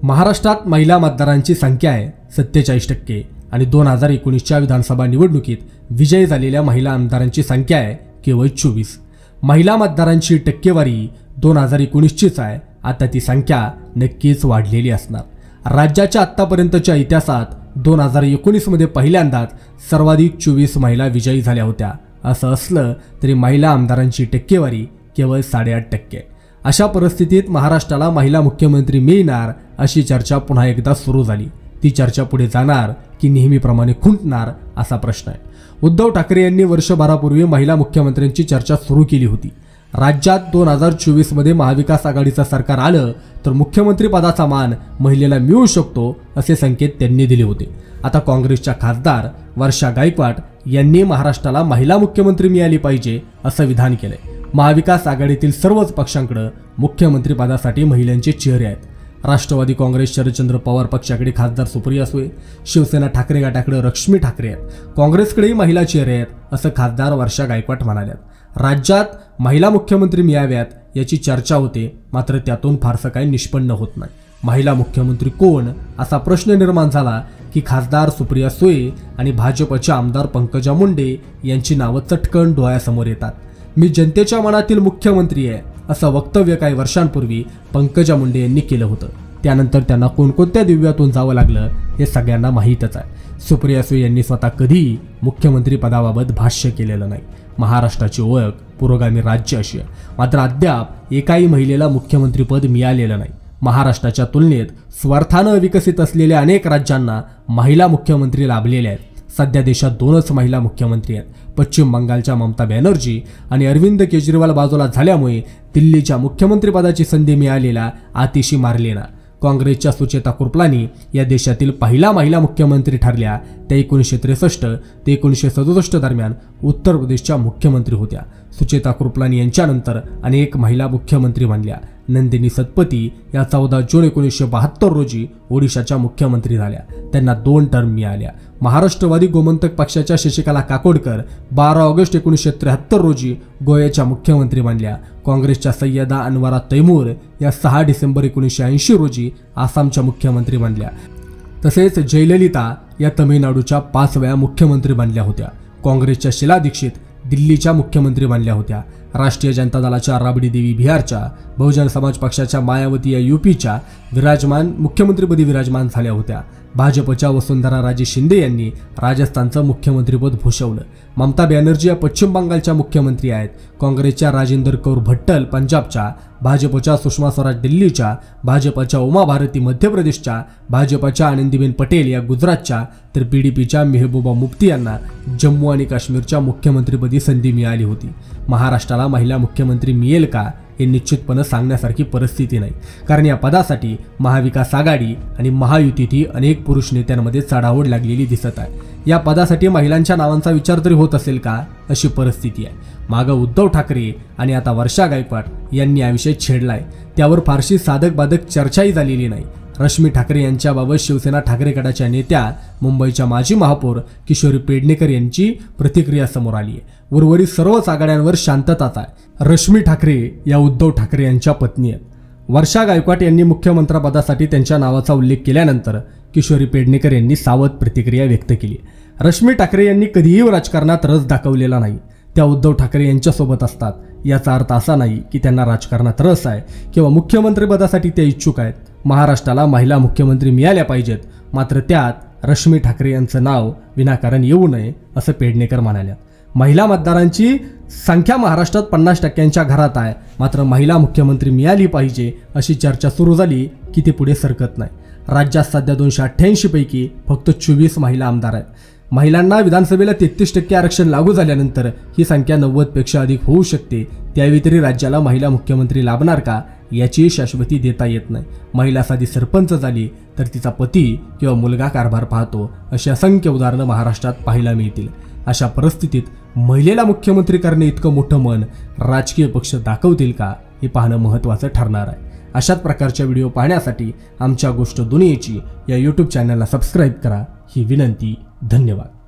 महाराष्ट्रात महिला मतदारांची संख्या आहे 47% आणि 2019च्या विधानसभा निवडणुकीत विजयी झालेल्या महिला आमदारांची संख्या आहे केवळ 24। महिला मतदारांची टक्केवारी 2019चीच आहे। आता ती संख्या नक्कीच वाढलेली असणार। राज्याच्या आत्तापर्यंतच्या इतिहासात 2019 मध्ये पहिल्यांदाच सर्वाधिक 24 महिला विजयी झाल्या होत्या। असं असलं तरी महिला आमदारांची टक्केवारी केवळ 8.5%। अशा परिस्थितीत महाराष्ट्राला महिला मुख्यमंत्री मिळणार अशी चर्चा पुन्हा एकदा सुरू झाली। ती चर्चा पुढे जाणार की नेहमीप्रमाणे खुंटणार असा प्रश्न आहे। उद्धव ठाकरे यांनी वर्षभरापूर्वी महिला मुख्यमंत्र्यांची चर्चा सुरू केली होती। राज्यात 2024 मध्ये महाविकास आघाडीचं सरकार आलं तर मुख्यमंत्री पदाचा मान महिलेला मिळू शकतो असे संकेत त्यांनी दिले होते। आता काँग्रेसच्या खासदार वर्षा गायकवाड यांनी महाराष्ट्राला महिला मुख्यमंत्री मिळाली पाहिजे असं विधान केलंय। महाविकास आघाडीतील सर्वच पक्षांकडे मुख्यमंत्री पदासाठी महिलांचे चेहरे आहेत। राष्ट्रवादी काँग्रेस शरदचंद्र पवार पक्षाकडे खासदार सुप्रिया सुळे, शिवसेना ठाकरे गटाकडे रश्मी ठाकरे आहेत, काँग्रेसकडेही महिला चेहरे आहेत असं खासदार वर्षा गायकवाड म्हणाल्यात। राज्यात महिला मुख्यमंत्री मिळाव्यात याची चर्चा होते, मात्र त्यातून फारसं काही निष्पन्न होत नाही। महिला मुख्यमंत्री कोण असा प्रश्न निर्माण झाला की खासदार सुप्रिया सुळे आणि भाजपचे आमदार पंकजा मुंडे यांची नावं चटकन डोळ्यासमोर येतात। मी जनतेच्या मनातील मुख्यमंत्री आहे असं वक्तव्य काही वर्षांपूर्वी पंकजा मुंडे यांनी केलं होतं। त्यानंतर त्यांना कोणकोणत्या दिव्यातून जावं लागलं हे सगळ्यांना माहीतच आहे। सुप्रिया सुळे यांनी स्वतः कधीही मुख्यमंत्री पदाबाबत भाष्य केलेलं नाही। महाराष्ट्राची ओळख पुरोगामी राज्य अशी आहे, मात्र अद्याप एकाही महिलेला मुख्यमंत्रीपद मिळालेलं नाही। महाराष्ट्राच्या तुलनेत स्वार्थानं विकसित असलेल्या अनेक राज्यांना महिला मुख्यमंत्री लाभलेले आहेत। सध्या देशात 2च महिला मुख्यमंत्री आहेत। पश्चिम बंगालच्या ममता बॅनर्जी आणि अरविंद केजरीवाल बाजूला झाल्यामुळे दिल्लीच्या मुख्यमंत्रीपदाची संधी मिळालेला आतिशी मारलेना। काँग्रेसच्या सुचेता कृपलानी या देशातील पहिला महिला मुख्यमंत्री ठरल्या। त्या 1963 ते 1967 दरम्यान उत्तर प्रदेशच्या मुख्यमंत्री होत्या। सुचेता कृपलानी यांच्यानंतर अनेक महिला मुख्यमंत्री बनल्या। नंदिनी सतपथी या 14 जून 1972 रोजी ओडिशाच्या मुख्यमंत्री झाल्या। त्यांना 2 टर्म मिळाल्या। महाराष्ट्रवादी गोमंतक पक्षाच्या शशिकला काकोडकर 12 ऑगस्ट 1973 रोजी गोव्याच्या मुख्यमंत्री बनल्या। काँग्रेसच्या सय्यदा अनवरा तैमूर या 6 डिसेंबर 1980 रोजी आसामच्या मुख्यमंत्री बनल्या। तसेच जयललिता या तमिळनाडूच्या 5 वेळा मुख्यमंत्री बनल्या होत्या। काँग्रेसच्या शीला दीक्षित दिल्लीच्या मुख्यमंत्री बनल्या होत्या। राष्ट्रीय जनता दलाच्या राबडी देवी बिहारच्या, बहुजन समाज पक्षाच्या मायावती या यूपीच्या मुख्यमंत्रीपदी विराजमान झाल्या होत्या। भाजपच्या वसुंधरा राजे शिंदे यांनी राजस्थानचं मुख्यमंत्रीपद भूषवलं। ममता बॅनर्जी या पश्चिम बंगालच्या मुख्यमंत्री आहेत। काँग्रेसच्या राजेंद्र कौर भट्टल पंजाबच्या, भाजपच्या सुषमा स्वराज दिल्लीच्या, भाजपच्या उमा भारती मध्य प्रदेशच्या, भाजपच्या आनंदीबेन पटेल या गुजरातच्या, तर पीडीपीच्या मेहबूबा मुफ्ती यांना जम्मू आणि काश्मीरच्या मुख्यमंत्रीपदी संधी मिळाली होती। महाराष्ट्राला महिला मुख्यमंत्री मिळेल का हे निश्चितपणे सांगण्यासारखी परिस्थिती नाही, कारण या पदासाठी महाविकास आघाडी आणि महायुतीतही अनेक पुरुष नेत्यांमध्ये चढाओढ लागलेली दिसत आहे। या पदासाठी महिलांच्या नावांचा विचार तरी होत असेल का अशी परिस्थिती आहे। मागं उद्धव ठाकरे आणि आता वर्षा गायकवाड यांनी याविषयी छेडलाय, त्यावर फारशी साधक बाधक चर्चाही झालेली नाही। रश्मी ठाकरे यांच्याबाबत शिवसेना ठाकरे गटाच्या नेत्या मुंबईच्या माजी महापौर किशोरी पेडणेकर यांची प्रतिक्रिया समोर आली आहे। उर्वरित सर्वच आघाड्यांवर शांतताच आहे। रश्मी ठाकरे या उद्धव ठाकरे यांच्या पत्नी आहेत। वर्षा गायकवाड यांनी मुख्यमंत्रीपदासाठी त्यांच्या नावाचा उल्लेख केल्यानंतर किशोरी पेडणेकर यांनी सावध प्रतिक्रिया व्यक्त केली। रश्मी ठाकरे यांनी कधीही राजकारणात रस दाखवलेला नाही। त्या उद्धव ठाकरे यांच्यासोबत असतात, याचा अर्थ असा नाही की त्यांना राजकारणात रस आहे किंवा मुख्यमंत्रीपदासाठी त्या इच्छुक आहेत। महाराष्ट्राला महिला मुख्यमंत्री मिळाल्या पाहिजेत, मात्र त्यात रश्मी ठाकरे यांचं नाव विनाकारण येऊ नये असं पेडणेकर म्हणाल्या। महिला मतदारांची संख्या महाराष्ट्रात 50%च्या घरात आहे, मात्र महिला मुख्यमंत्री मिळाली पाहिजे अशी चर्चा सुरू झाली की ती पुढे सरकत नाही। राज्यात सध्या 288 पैकी फक्त 24 महिला आमदार आहेत। महिलांना विधानसभेला 33% आरक्षण लागू झाल्यानंतर ही संख्या 90 पेक्षा अधिक होऊ शकते। त्यावेळी तरी राज्याला महिला मुख्यमंत्री लाभणार का याची शाश्वती देता येत नाही। महिला साधी सरपंच झाली तर तिचा पती किंवा मुलगा कारभार पाहतो अशी असंख्य उदाहरणं महाराष्ट्रात पाहायला मिळतील। अशा परिस्थितीत महिलेला मुख्यमंत्री करणे इतकं मोठं मन राजकीय पक्ष दाखवतील का हे पाहणं महत्त्वाचं ठरणार आहे। अशाच प्रकारच्या व्हिडिओ पाहण्यासाठी आमच्या गोष्ट दुनियेची या YouTube चॅनलला सबस्क्राईब करा ही विनंती। धन्यवाद।